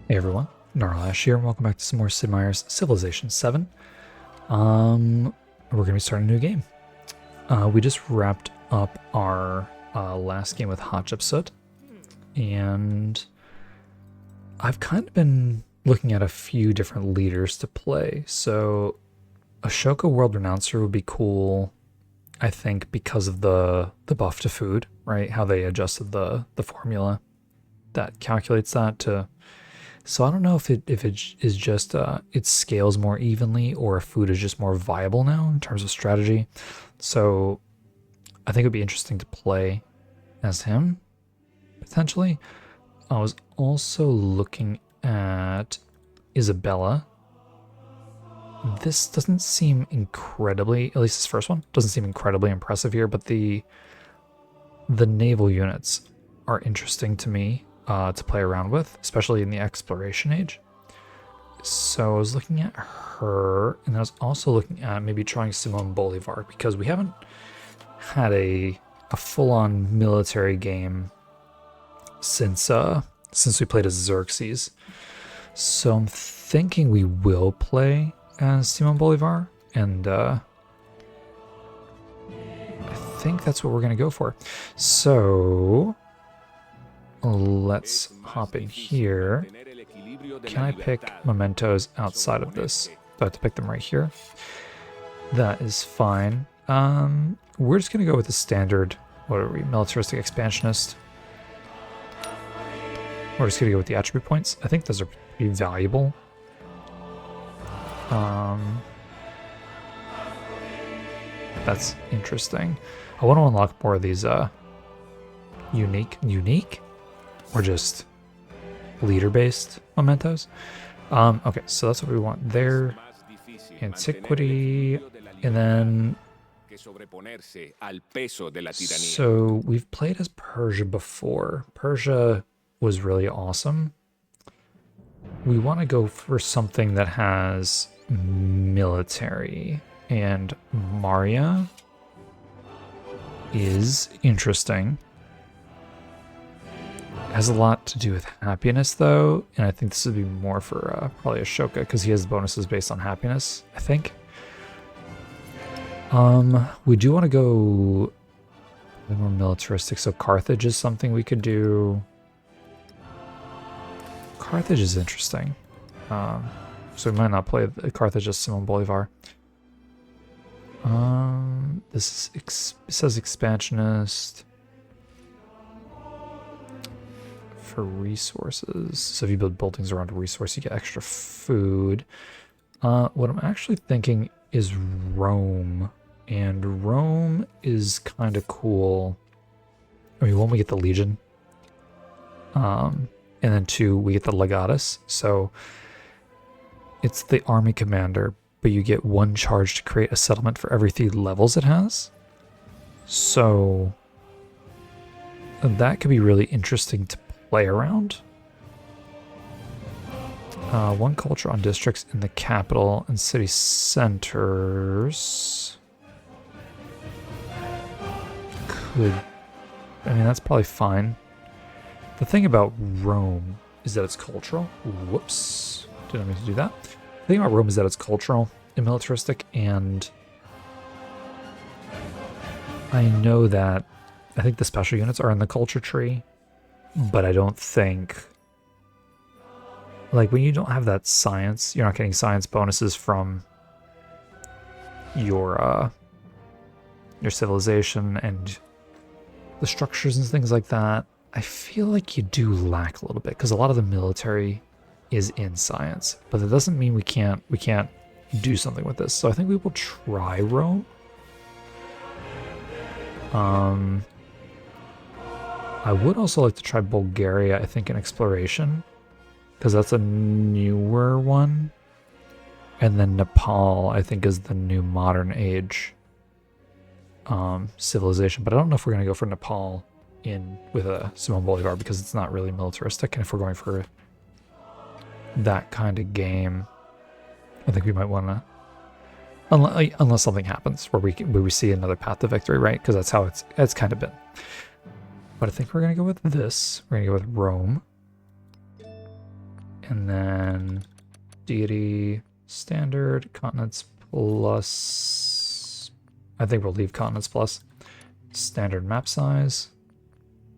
Hey everyone, Gnarlash here, and welcome back to some more Sid Meier's Civilization 7. We're going to be starting a new game. We just wrapped up our last game with Hatshepsut, and I've kind of been looking at a few different leaders to play. So Ashoka World Renouncer would be cool, I think, because of the buff to food, right? How they adjusted the formula that calculates that to... So I don't know if it is just it scales more evenly or if food is just more viable now in terms of strategy. So I think it would be interesting to play as him, potentially. I was also looking at Isabella. This doesn't seem incredibly, at least this first one, doesn't seem incredibly impressive here, but the naval units are interesting to me. To play around with, especially in the exploration age. So I was looking at her, and I was also looking at maybe trying Simon Bolivar, because we haven't had a full-on military game since we played as Xerxes. So I'm thinking we will play as Simon Bolivar, and I think that's what we're going to go for. So let's hop in here. Can I pick mementos outside of this? Do I have to pick them right here? That is fine. We're just going to go with the standard, what are we, militaristic expansionist. We're just going to go with the attribute points. I think those are pretty valuable. That's interesting. I want to unlock more of these unique? Or just leader-based mementos. Okay, so that's what we want there. Antiquity, and then... So we've played as Persia before. Persia was really awesome. We want to go for something that has military, and Maria is interesting. Has a lot to do with happiness, though, and I think this would be more for probably Ashoka, because he has bonuses based on happiness, I think. We do want to go more militaristic, so Carthage is something we could do. Carthage is interesting. So we might not play Carthage as Simon Bolivar. This is it says expansionist. For resources. So if you build buildings around a resource, you get extra food. What I'm actually thinking is Rome. And Rome is kind of cool. I mean, one, we get the Legion. And then two, we get the Legatus. So it's the army commander, but you get one charge to create a settlement for every 3 levels it has. So that could be really interesting to play around. One culture on districts in the capital and city centers. I mean, that's probably fine. The thing about Rome is that it's cultural. Whoops. Didn't mean to do that. The thing about Rome is that it's cultural and militaristic, and I know that I think the special units are in the culture tree. But I don't think, like, when you don't have that science, you're not getting science bonuses from your civilization and the structures and things like that. I feel like you do lack a little bit, because a lot of the military is in science, but that doesn't mean we can't do something with this. So I think we will try Rome. I would also like to try Bulgaria, I think, in exploration, because that's a newer one. And then Nepal, I think, is the new modern age civilization. But I don't know if we're going to go for Nepal with a Simon Bolivar, because it's not really militaristic. And if we're going for that kind of game, I think we might want to, unless something happens where we see another path to victory, right? Because that's how it's kind of been. But I think we're going to go with this. We're going to go with Rome. And then Deity, standard, continents plus. I think we'll leave continents plus. Standard map size.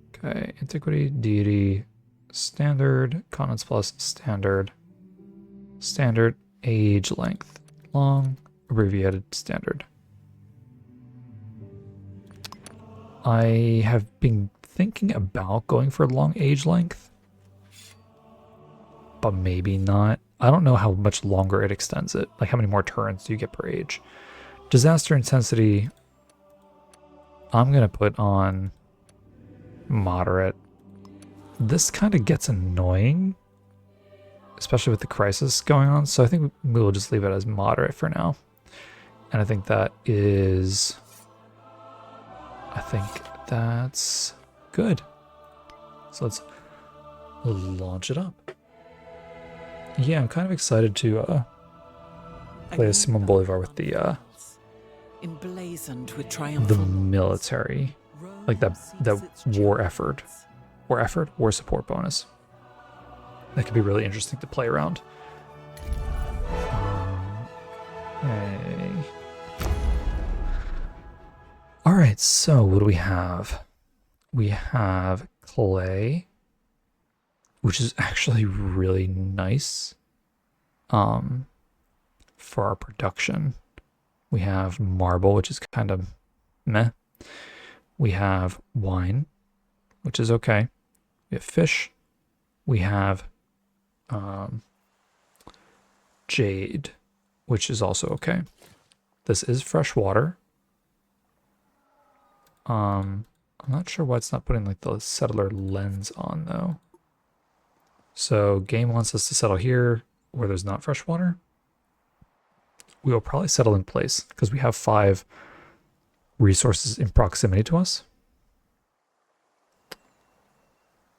Okay, antiquity, deity, standard, continents plus, standard, standard, age length, long, abbreviated, standard. I have been thinking about going for long age length, but maybe not. I don't know how much longer it extends it. Like how many more turns do you get per age? Disaster intensity, I'm going to put on moderate. This kind of gets annoying, especially with the crisis going on, so I think we will just leave it as moderate for now. And I think that's good. So let's launch it up. Yeah, I'm kind of excited to play as Simon Bolivar with the emblazoned with military, like that war support bonus. That could be really interesting to play around. Okay. All right, so what do we have? We have clay, which is actually really nice for our production. We have marble, which is kind of meh. We have wine, which is okay. We have fish. We have jade, which is also okay. This is fresh water. I'm not sure why it's not putting like the settler lens on though. So game wants us to settle here where there's not fresh water. We will probably settle in place because we have 5 resources in proximity to us.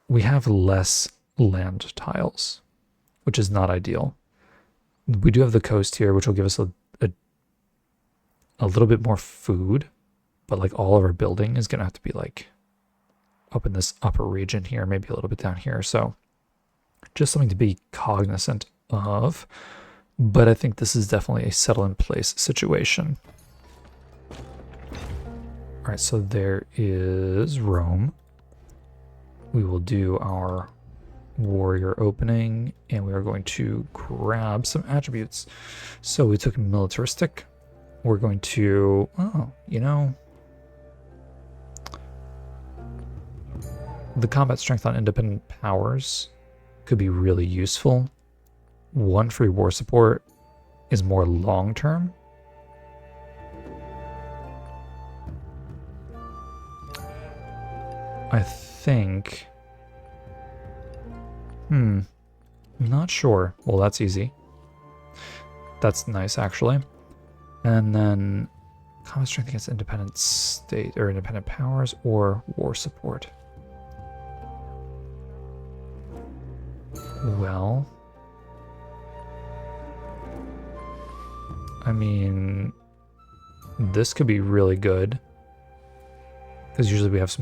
We have less land tiles, which is not ideal. We do have the coast here, which will give us a little bit more food, but like all of our building is going to have to be like up in this upper region here, maybe a little bit down here. So just something to be cognizant of. But I think this is definitely a settle in place situation. All right, so there is Rome. We will do our warrior opening, and we are going to grab some attributes. So we took militaristic. We're going to, the combat strength on independent powers could be really useful. 1 free war support is more long term. I think, not sure. Well, that's easy. That's nice, actually. And then combat strength against independent state or independent powers or war support. Well, I mean, this could be really good because usually we have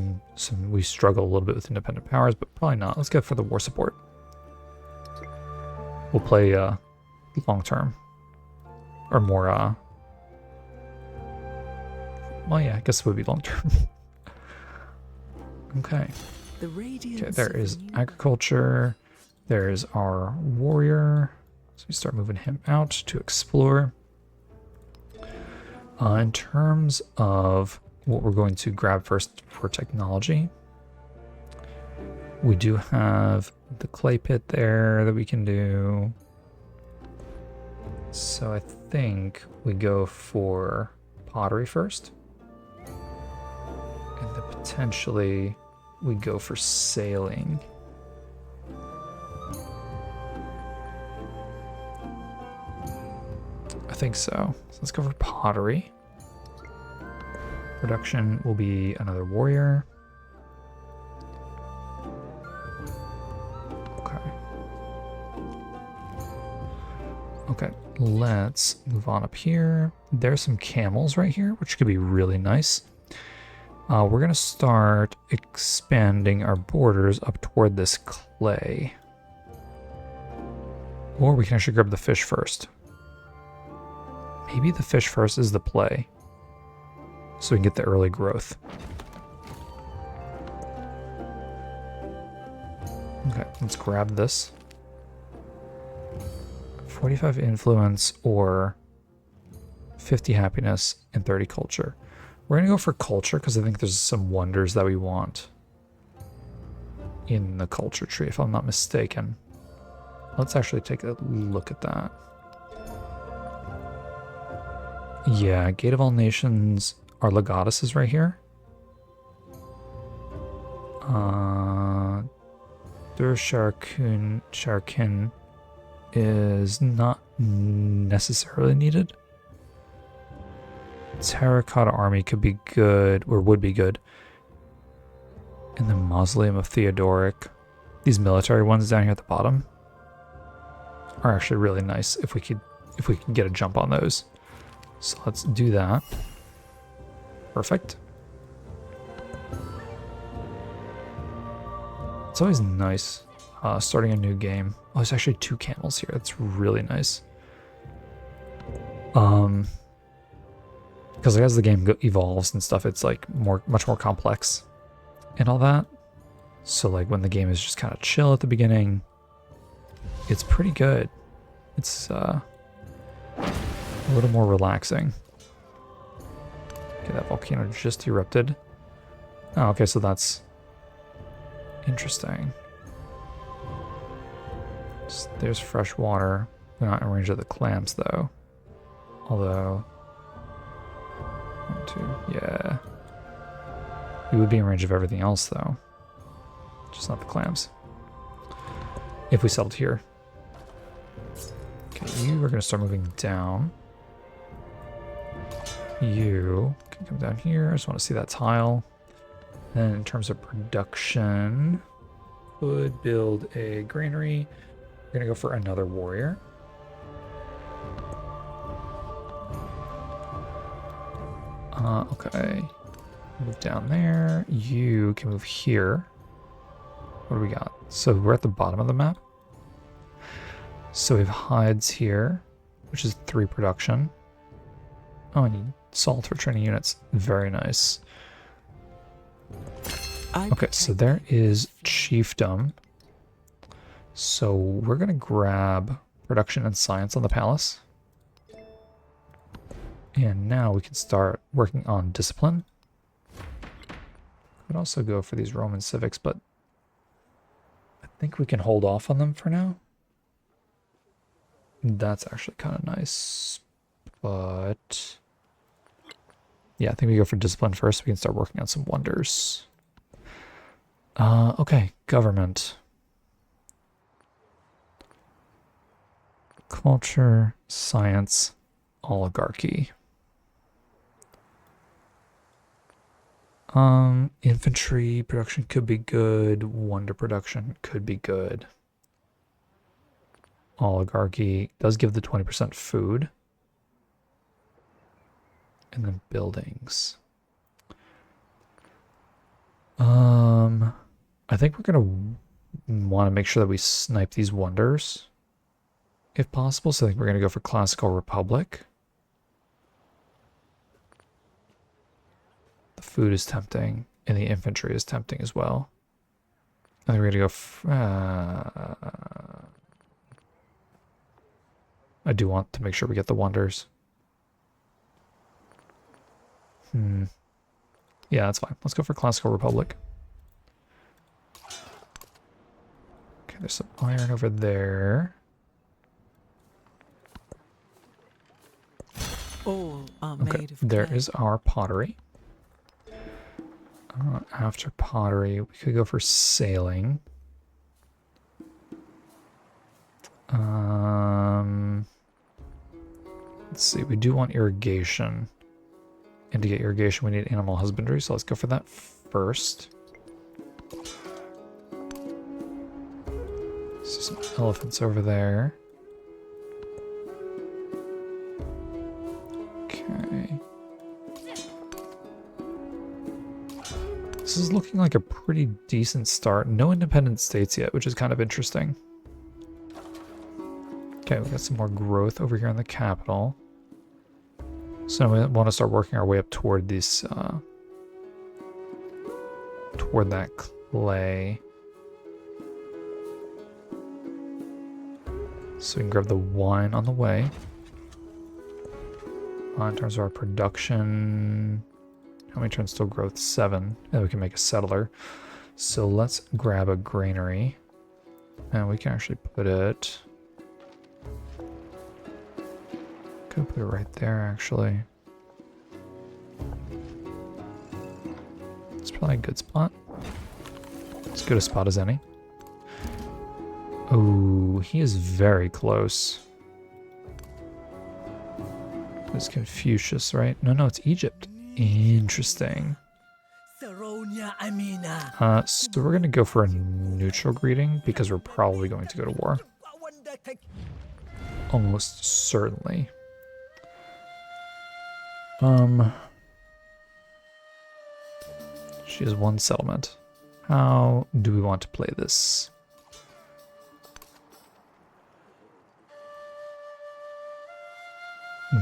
we struggle a little bit with independent powers, but probably not. Let's go for the war support. We'll play long term or more. Well, yeah, I guess it would be long term. Okay. Okay, there is agriculture. There's our warrior. So we start moving him out to explore. In terms of what we're going to grab first for technology, we do have the clay pit there that we can do. So I think we go for pottery first. And then potentially we go for sailing. I think so. So let's go for pottery. Production will be another warrior. Okay. Okay, let's move on up here. There's some camels right here, which could be really nice. We're gonna start expanding our borders up toward this clay. Or we can actually grab the fish first. Maybe the fish first is the play. So we can get the early growth. Okay, let's grab this. 45 influence or 50 happiness and 30 culture. We're going to go for culture because I think there's some wonders that we want in the culture tree, if I'm not mistaken. Let's actually take a look at that. Yeah, Gate of All Nations, our Legatus is right here. Dur Sharkin is not necessarily needed. Terracotta Army could be good, or would be good. And the Mausoleum of Theodoric. These military ones down here at the bottom are actually really nice if we could get a jump on those. So let's do that. Perfect. It's always nice starting a new game. Oh, there's actually 2 camels here. That's really nice. Because as the game evolves and stuff, it's like much more complex and all that. So like when the game is just kind of chill at the beginning, it's pretty good. It's a little more relaxing. Okay, that volcano just erupted. Oh, okay, so that's interesting. There's fresh water. We're not in range of the clams though. Although 1, 2, yeah. We would be in range of everything else though. Just not the clams. If we settled here. Okay, you are going to start moving down. You can come down here. I just want to see that tile. Then in terms of production, would build a granary. We're going to go for another warrior. Okay. Move down there. You can move here. What do we got? So we're at the bottom of the map. So we have hides here, which is 3 production. Oh, I need salt for training units. Very nice. Okay, so there is chiefdom. So we're going to grab production and science on the palace. And now we can start working on discipline. Could also go for these Roman civics, but I think we can hold off on them for now. That's actually kind of nice, but yeah, I think we go for discipline first. We can start working on some wonders. Okay, government. Culture, science, oligarchy. Infantry production could be good. Wonder production could be good. Oligarchy does give the 20% food. And then buildings. I think we're going to want to make sure that we snipe these wonders if possible. So I think we're going to go for Classical Republic. The food is tempting, and the infantry is tempting as well. I think we're going to go... I do want to make sure we get the wonders. Yeah, that's fine. Let's go for Classical Republic. Okay, there's some iron over there. All are Okay, made of there clay. is our pottery. After pottery, we could go for sailing. Let's see, we do want irrigation. And to get irrigation, we need animal husbandry, so let's go for that first. See some elephants over there. Okay. This is looking like a pretty decent start. No independent states yet, which is kind of interesting. Okay, we got some more growth over here in the capital. So we want to start working our way up toward this, toward that clay. So we can grab the wine on the way. In terms of our production, how many turns till growth? 7. And we can make a settler. So let's grab a granary. And we can actually put it... Could put it right there, actually. It's probably a good spot. As good a spot as any. Oh, he is very close. It's Confucius, right? No, it's Egypt. Interesting. So we're going to go for a neutral greeting because we're probably going to go to war. Almost certainly. She has 1 settlement. How do we want to play this?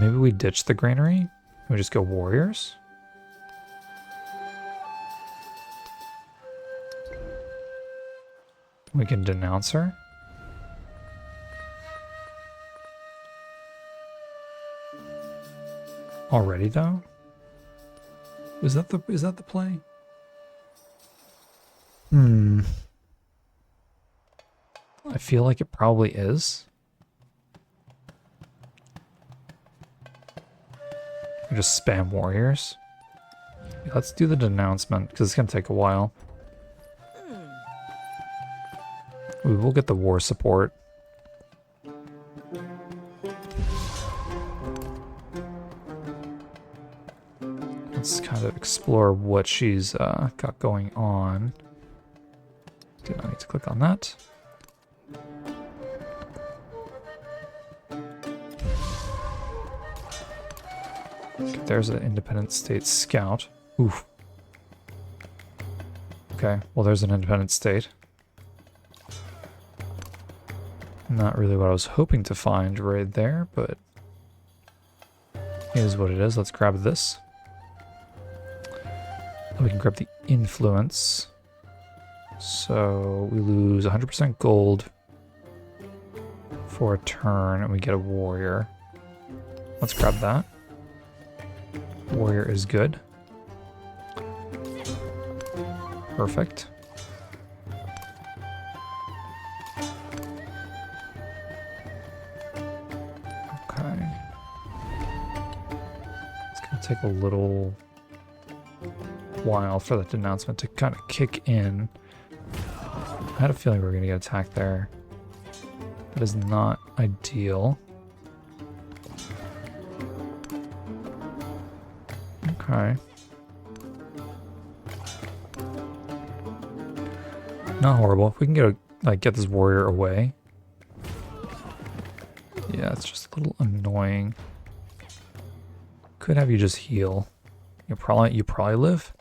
Maybe we ditch the granary and we just go warriors? We can denounce her. Already though? Is that the play? I feel like it probably is. We just spam warriors. Yeah, let's do the denouncement because it's gonna take a while. We will get the war support. Let's kind of explore what she's got going on. Do not need to click on that. Okay, there's an independent state scout. Oof. Okay, well there's an independent state. Not really what I was hoping to find right there, but it is what it is. Let's grab this. We can grab the influence. So we lose 100% gold for a turn and we get a warrior. Let's grab that. Warrior is good. Perfect. Okay. It's gonna take a little while for that denouncement to kind of kick in. I had a feeling we were going to get attacked there. That is not ideal. Okay. Not horrible. If we can get this warrior away. Yeah, it's just a little annoying. Could have you just heal. You probably live.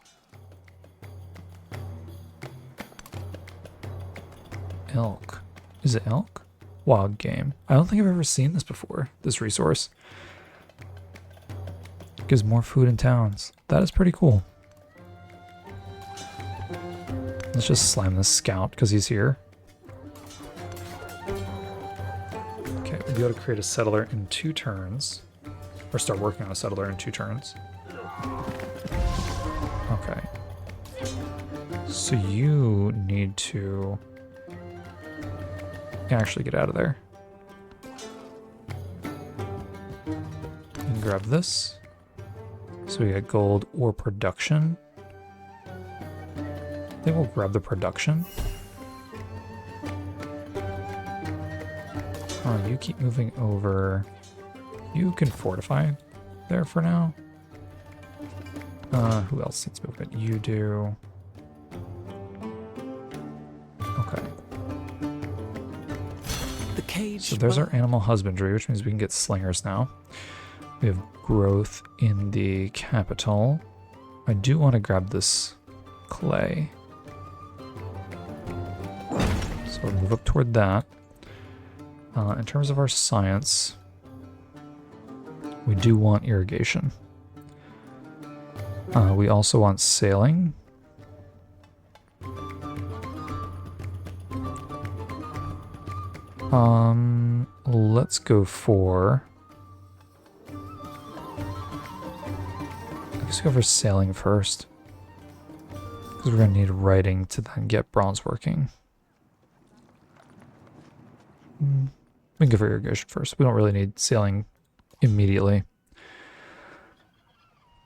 Elk. Is it elk? Wild game. I don't think I've ever seen this before, this resource. Gives more food in towns. That is pretty cool. Let's just slam this scout because he's here. Okay, we'll be able to create a settler in 2 turns. Or start working on a settler in 2 turns. Okay. So you need to actually get out of there. You can grab this. So we get gold or production. I think we'll grab the production. Oh, you keep moving over. You can fortify there for now. Who else needs movement? You do. Okay. The cage. So there's our animal husbandry, which means we can get slingers now. We have growth in the capital. I do want to grab this clay. So we'll move up toward that. In terms of our science, we do want irrigation. We also want sailing. Let's go for... Let's go for sailing first. Because we're going to need writing to then get bronze working. We can go for irrigation first. We don't really need sailing immediately.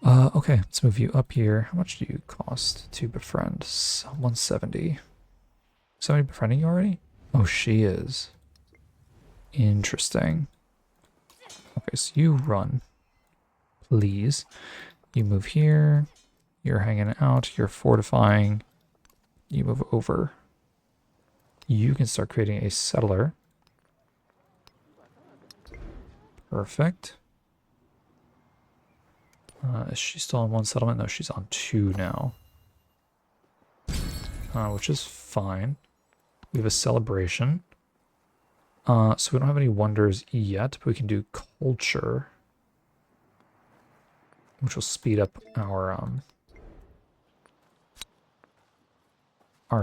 Okay, let's move you up here. How much do you cost to befriend? 170. Somebody befriending you already? Oh, she is. Interesting. Okay, so you run. Please. You move here. You're hanging out. You're fortifying. You move over. You can start creating a settler. Perfect. Is she still on one settlement? No, she's on two now. Which is fine. We have a celebration. So we don't have any wonders yet, but we can do culture. Which will speed up our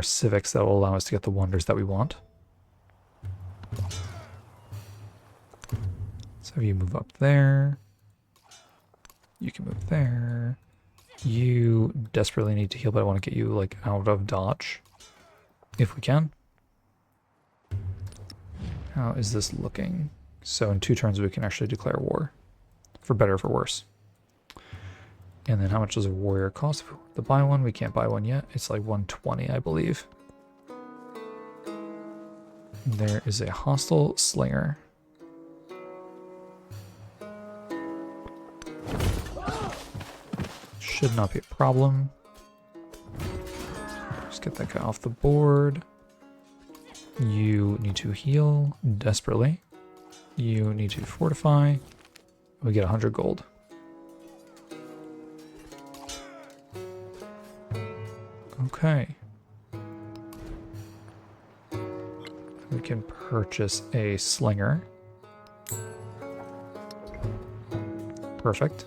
civics that will allow us to get the wonders that we want. So you move up there. You can move there. You desperately need to heal, but I want to get you like out of dodge. If we can. How is this looking? So in 2 turns we can actually declare war. For better or for worse. And then how much does a warrior cost? If we want to buy one, we can't buy one yet. It's like 120, I believe. There is a hostile slinger. Should not be a problem. Just get that guy off the board. You need to heal desperately. You need to fortify. We get 100 gold. Okay. We can purchase a slinger. Perfect.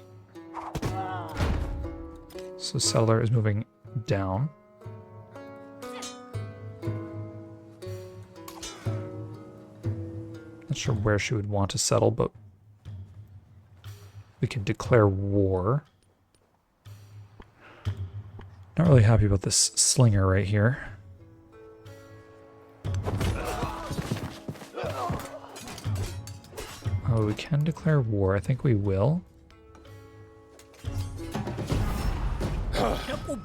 So settler is moving down. Not sure where she would want to settle, but we can declare war. Not really happy about this slinger right here. Oh, we can declare war. I think we will. And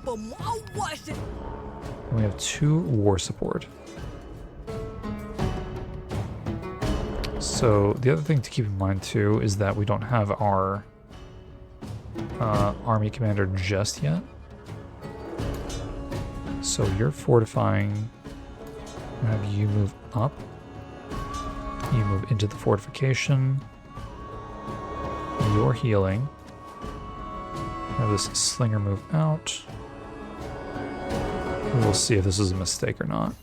we have 2 war support. So the other thing to keep in mind too is that we don't have our army commander just yet. So you're fortifying. I'll have you move up. You move into the fortification. You're healing. Have this slinger move out. We'll see if this is a mistake or not.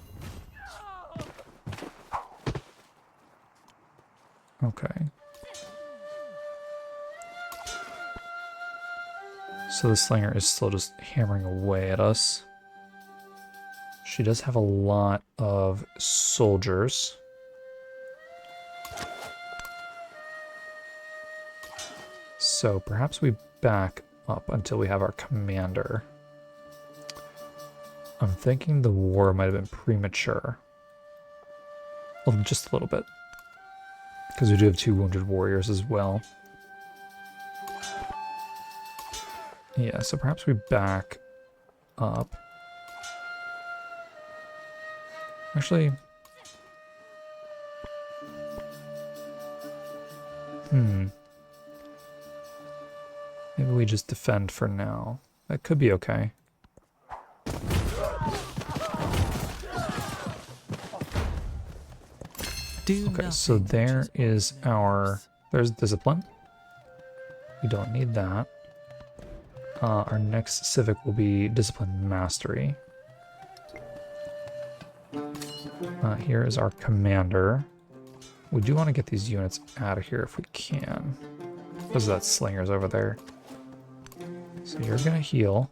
Okay. So the slinger is still just hammering away at us. She does have a lot of soldiers. So perhaps we back up until we have our commander. I'm thinking the war might have been premature. Well, just a little bit. Because we do have 2 wounded warriors as well. Yeah, so perhaps we back up. Actually... Maybe we just defend for now. That could be okay. Okay, so there is our... There's discipline. We don't need that. Our next civic will be discipline mastery. Here is our commander. We do want to get these units out of here if we can. Because that slinger's over there. So you're going to heal.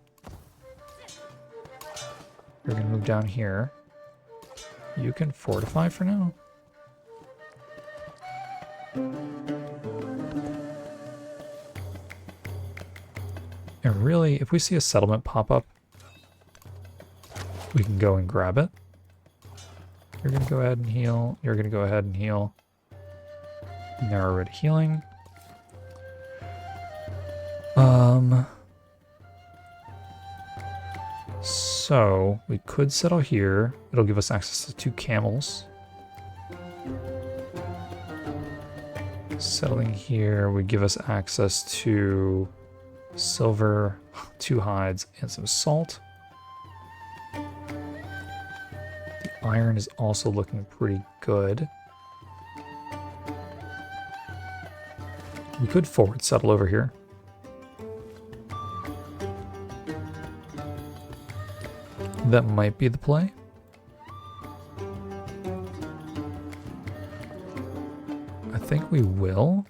You're going to move down here. You can fortify for now. And really, if we see a settlement pop up, we can go and grab it. You're going to go ahead and heal. You're going to go ahead and heal. And they're already healing. So we could settle here. It'll give us access to 2 camels. Settling here would give us access to silver, 2 hides, and some salt. The iron is also looking pretty good. We could forward settle over here. That might be the play. I think we will.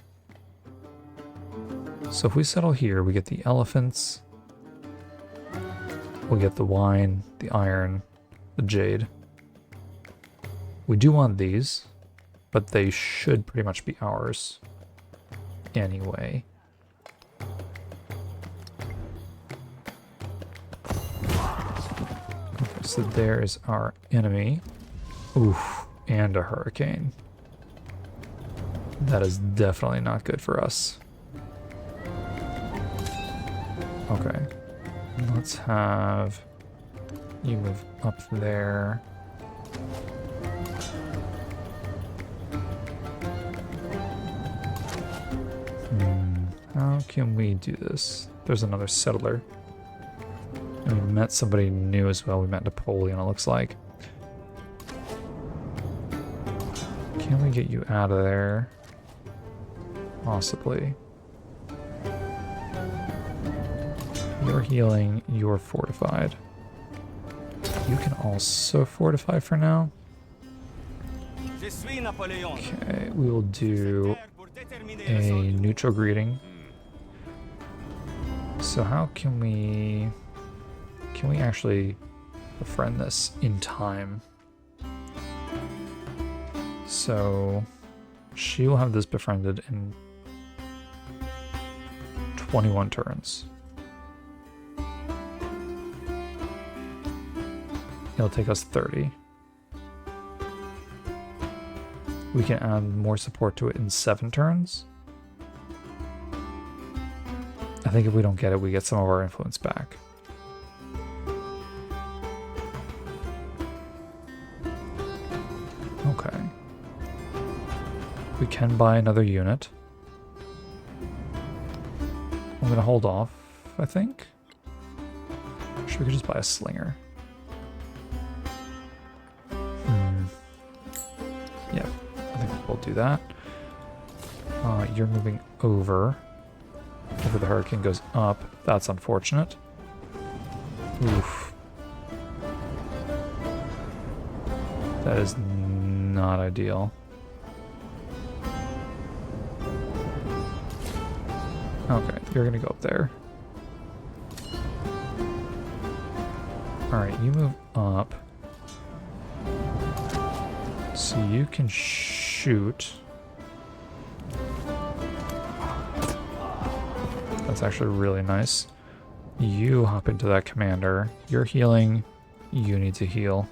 So if we settle here, we get the elephants. We'll get the wine, the iron, the jade. We do want these, but they should pretty much be ours anyway. Okay, so there is our enemy. Oof, and a hurricane. That is definitely not good for us. Okay, let's have you move up there. How can we do this? There's another settler. And we met somebody new as well. We met Napoleon, it looks like. Can we get you out of there? Possibly. You're healing, you're fortified. You can also fortify for now. Okay, we will do a neutral greeting. So how can we actually befriend this in time? So she will have this befriended in 21 turns. It'll take us 30. We can add more support to it in 7 turns. I think if we don't get it, we get some of our influence back. Okay. We can buy another unit. I'm gonna hold off, I think. Sure, we could just buy a slinger. Yeah, I think we'll do that. You're moving over. Whenever the hurricane goes up, that's unfortunate. Oof. That is not ideal. Okay, you're gonna go up there. Alright, you move up. So you can shoot. That's actually really nice. You hop into that commander. You're healing. You need to heal.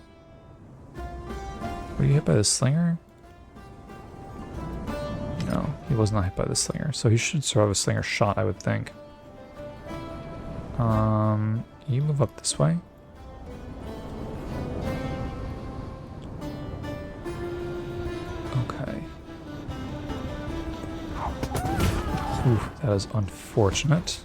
Were you hit by the slinger? No, he was not hit by the slinger. So he should survive a slinger shot, I would think. You move up this way. Okay. Oof, that is unfortunate.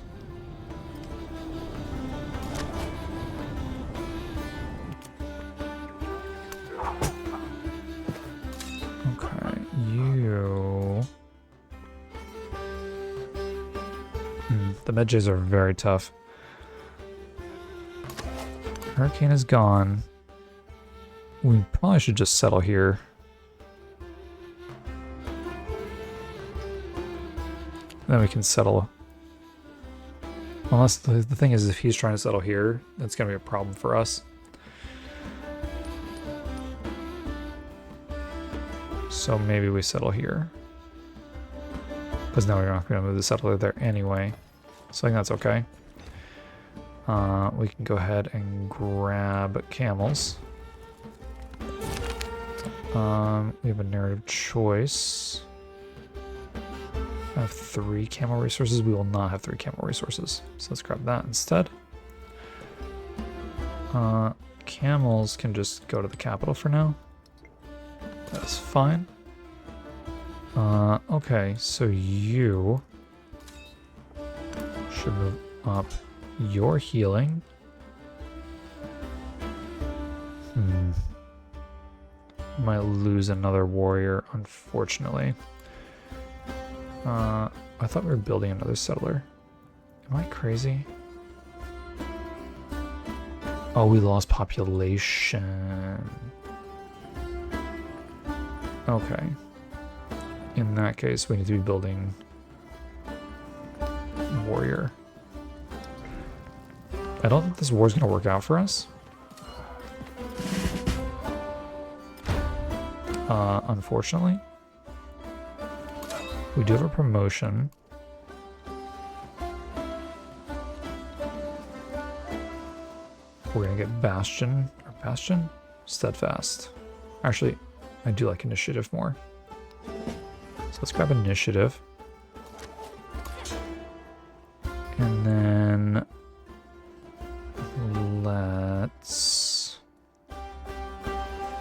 Okay, you... the medjays are very tough. Hurricane is gone. We probably should just settle here. Then we can settle. Unless the thing is, if he's trying to settle here, that's going to be a problem for us. So maybe we settle here. Because now we're not going to move the settler there anyway. So I think that's okay. We can go ahead and grab camels. We have a narrative choice. I have 3 camel resources. We will not have 3 camel resources. So let's grab that instead. Camels can just go to the capital for now. That's fine. Okay, so you should move up your healing. Might lose another warrior, unfortunately. I thought we were building another settler. Am I crazy? Oh, we lost population. Okay. In that case, we need to be building warrior. I don't think this war is going to work out for us. Unfortunately. We do have a promotion. We're going to get Bastion. Or Bastion? Steadfast. Actually, I do like initiative more. So let's grab initiative. And then let's...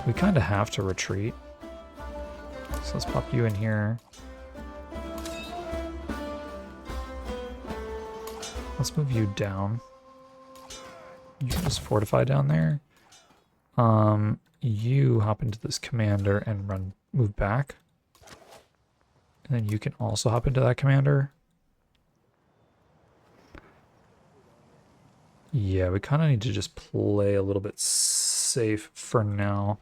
We kind of have to retreat. So let's pop you in here. Let's move you down. You can just fortify down there. You hop into this commander and move back. And then you can also hop into that commander. Yeah, we kind of need to just play a little bit safe for now.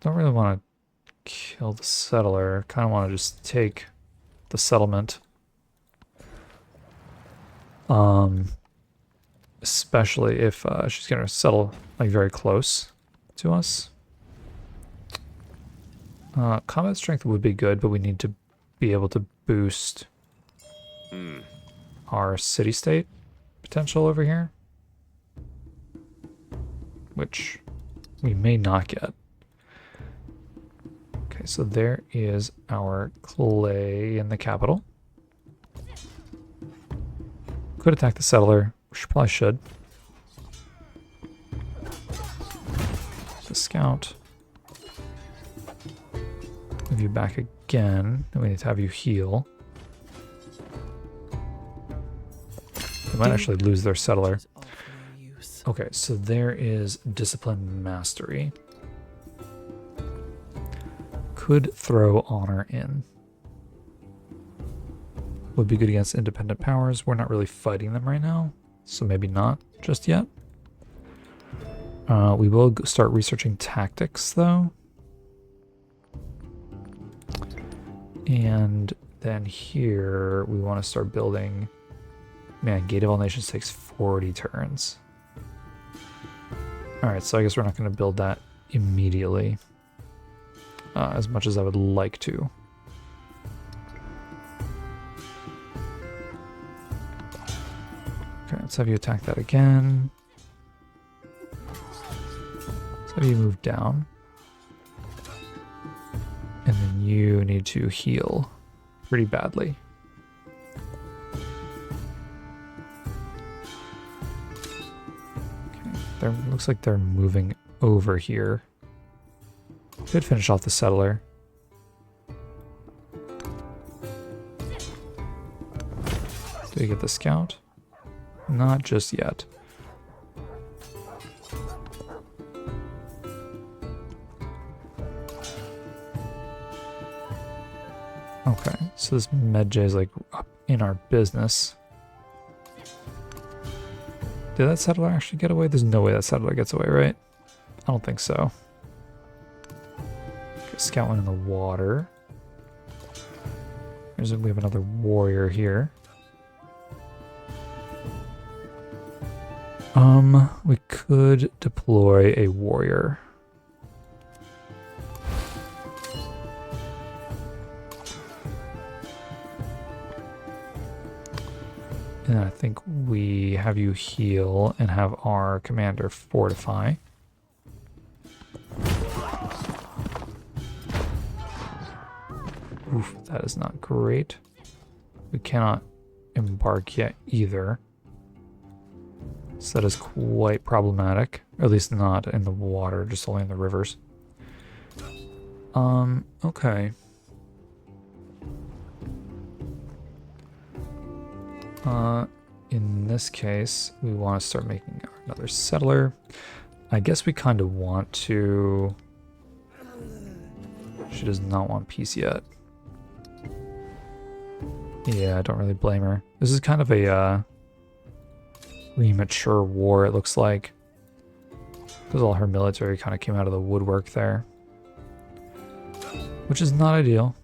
Don't really want to kill the settler. Kind of want to just take the settlement. Especially if she's going to settle like very close to us. Combat strength would be good, but we need to be able to boost our city-state potential over here. Which we may not get. Okay, so there is our clay in the capital. Could attack the settler. Probably should. The scout. Move you back again. Then we need to have you heal. They might actually lose their settler. Okay, so there is discipline mastery. Could throw honor in. Would be good against independent powers. We're not really fighting them right now, so maybe not just yet. We will start researching tactics though. And then here we want to start building. Man, Gate of All Nations takes 40 turns. Alright, so I guess we're not going to build that immediately. As much as I would like to. Okay, let's have you attack that again. Let's have you move down. And then you need to heal pretty badly. Okay, looks like they're moving over here. Could finish off the settler. Do we get the scout? Not just yet. Okay, so this Medjay is like up in our business. Did that settler actually get away? There's no way that settler gets away, right? I don't think so. Okay, scout one in the water. We have another warrior here. We could deploy a warrior. And I think we have you heal and have our commander fortify. Oof, that is not great. We cannot embark yet either. So that is quite problematic. Or at least not in the water, just only in the rivers. Okay. In this case, we want to start making another settler. I guess we kind of want to... She does not want peace yet. Yeah, I don't really blame her. This is kind of a premature war, it looks like. Because all her military kind of came out of the woodwork there. Which is not ideal.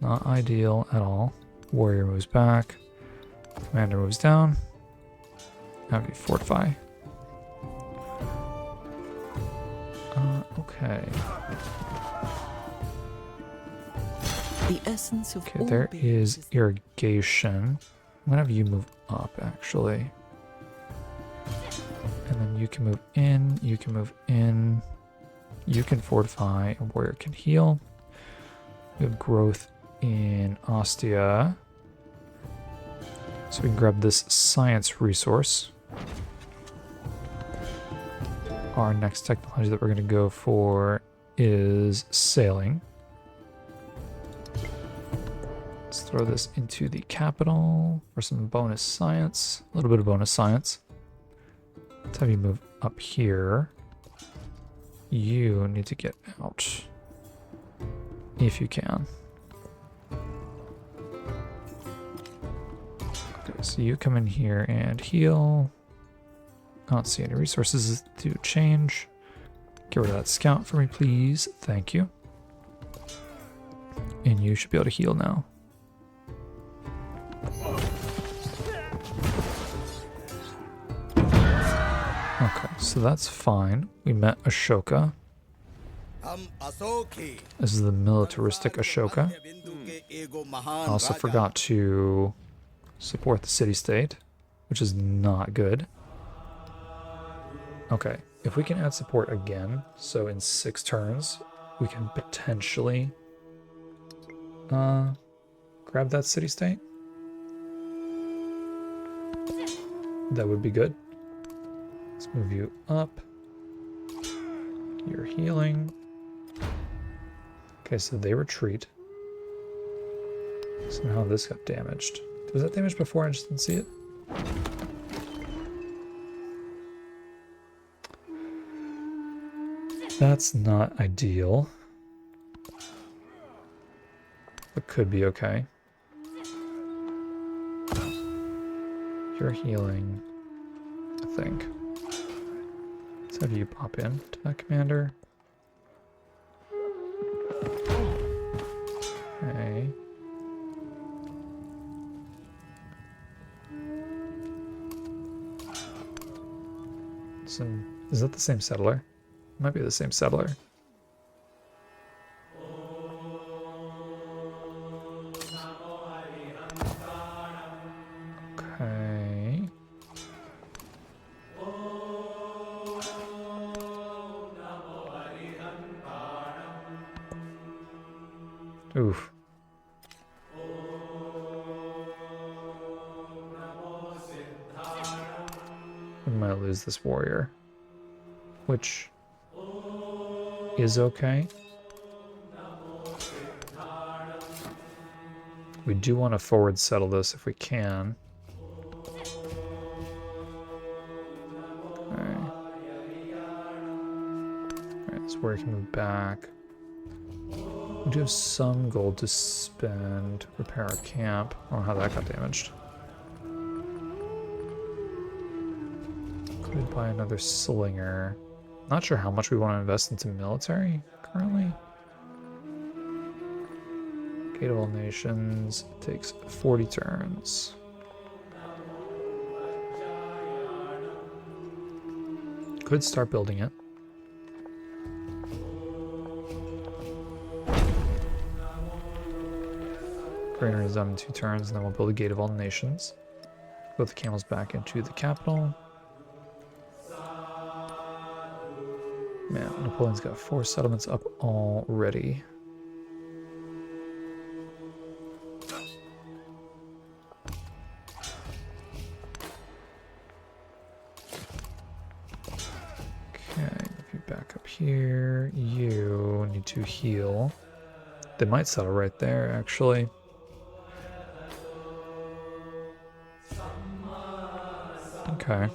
Not ideal at all. Warrior moves back. Commander moves down. Now we fortify. Okay. The essence of Okay, all there beings is irrigation. I'm gonna have you move up, actually. And then you can move in, you can move in, you can fortify, and warrior can heal. We have growth in Ostia. So we can grab this science resource. Our next technology that we're going to go for is sailing. Let's throw this into the capital for some bonus science. A little bit of bonus science. Let's have you move up here. You need to get out. If you can. Okay, so you come in here and heal. I don't see any resources to change. Get rid of that scout for me, please. Thank you. And you should be able to heal now. Okay, so that's fine. We met Ashoka. This is the militaristic Ashoka. I also forgot to support the city-state, which is not good. Okay, if we can add support again, so in 6 turns, we can potentially grab that city-state. That would be good. Let's move you up. You're healing. Okay, so they retreat. Somehow this got damaged. Was that damaged before? I just didn't see it. That's not ideal. But could be okay. You're healing, I think. Let's have you pop in to that commander. Okay. Is that the same settler? Might be the same settler. Okay. Oof. We might lose this warrior, which is okay. We do want to forward settle this if we can. Okay. Alright, this warrior can move back. We do have some gold to spend to repair our camp. I don't know how that got damaged. Could buy another slinger. Not sure how much we want to invest into military currently. Gate of all nations takes 40 turns. Could start building it. Greater is done in 2 turns, and then we'll build a Gate of all nations. Put the camels back into the capital. Man, Napoleon's got 4 settlements up already. Okay, if you back up here, you need to heal. They might settle right there, actually. Okay.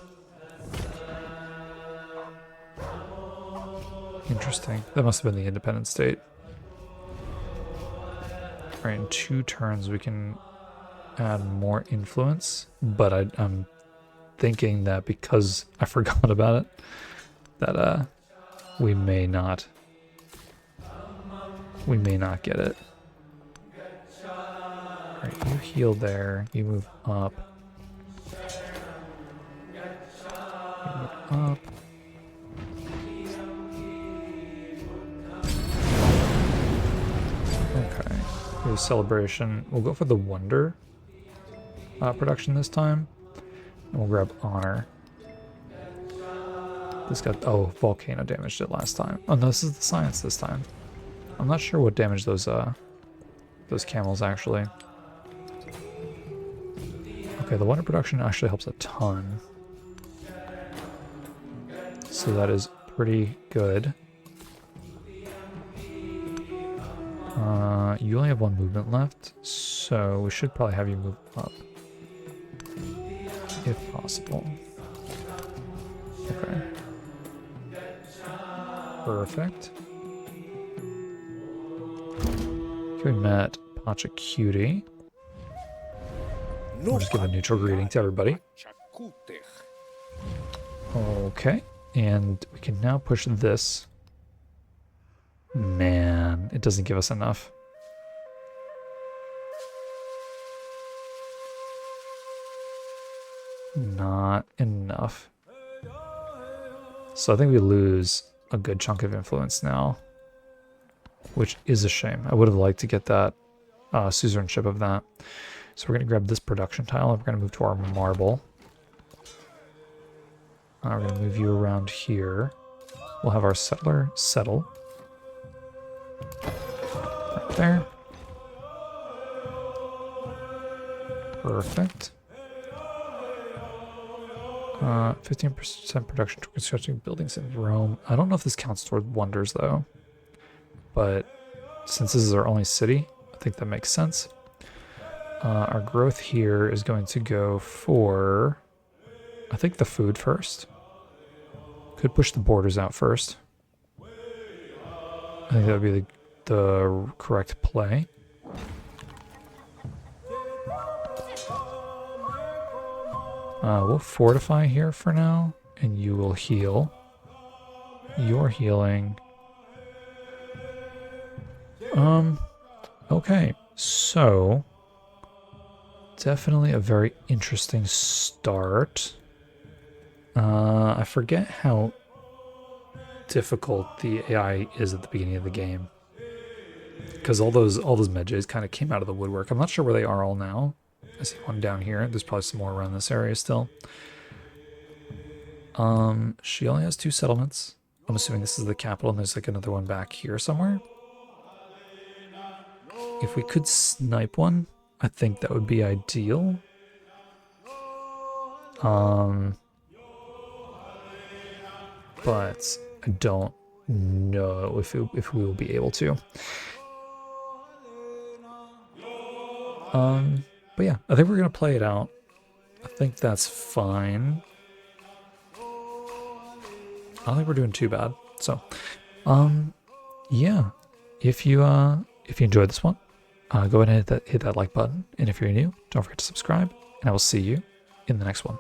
Interesting. That must have been the independent state. Alright, in 2 turns we can add more influence, but I'm thinking that because I forgot about it, that we may not get it. Alright, you heal there, you move up. You move up. Okay, here's celebration. We'll go for the wonder production this time, and we'll grab honor. This got volcano damaged it last time. Oh no, this is the science this time. I'm not sure what damaged those camels actually. Okay, the wonder production actually helps a ton, so that is pretty good. You only have 1 movement left, so we should probably have you move up, if possible. Okay. Perfect. Okay, we met Pachacuti. We'll just give a neutral greeting to everybody. Okay, and we can now push this. Man, it doesn't give us enough. Not enough. So I think we lose a good chunk of influence now, which is a shame. I would have liked to get that suzerainship of that. So we're going to grab this production tile and we're going to move to our marble. We're going to move you around here. We'll have our settler settle. Right there. Perfect. 15% production to constructing buildings in Rome. I don't know if this counts toward wonders though, but since this is our only city, I think that makes sense. Our growth here is going to go for, I think, the food first. Could push the borders out first. I think that would be the correct play. We'll fortify here for now, and you will heal. You're healing. Okay, so definitely a very interesting start. I forget how difficult the AI is at the beginning of the game, because all those medjays kind of came out of the woodwork. I'm not sure where they are all now. I see one down here. There's probably some more around this area still. She only has 2 settlements. I'm assuming this is the capital, and there's like another one back here somewhere. If we could snipe one, I think that would be ideal. But I don't know if we will be able to. But yeah, I think we're gonna play it out. I think that's fine. I don't think we're doing too bad. So, yeah, if you enjoyed this one, go ahead and hit that like button. And if you're new, don't forget to subscribe. And I will see you in the next one.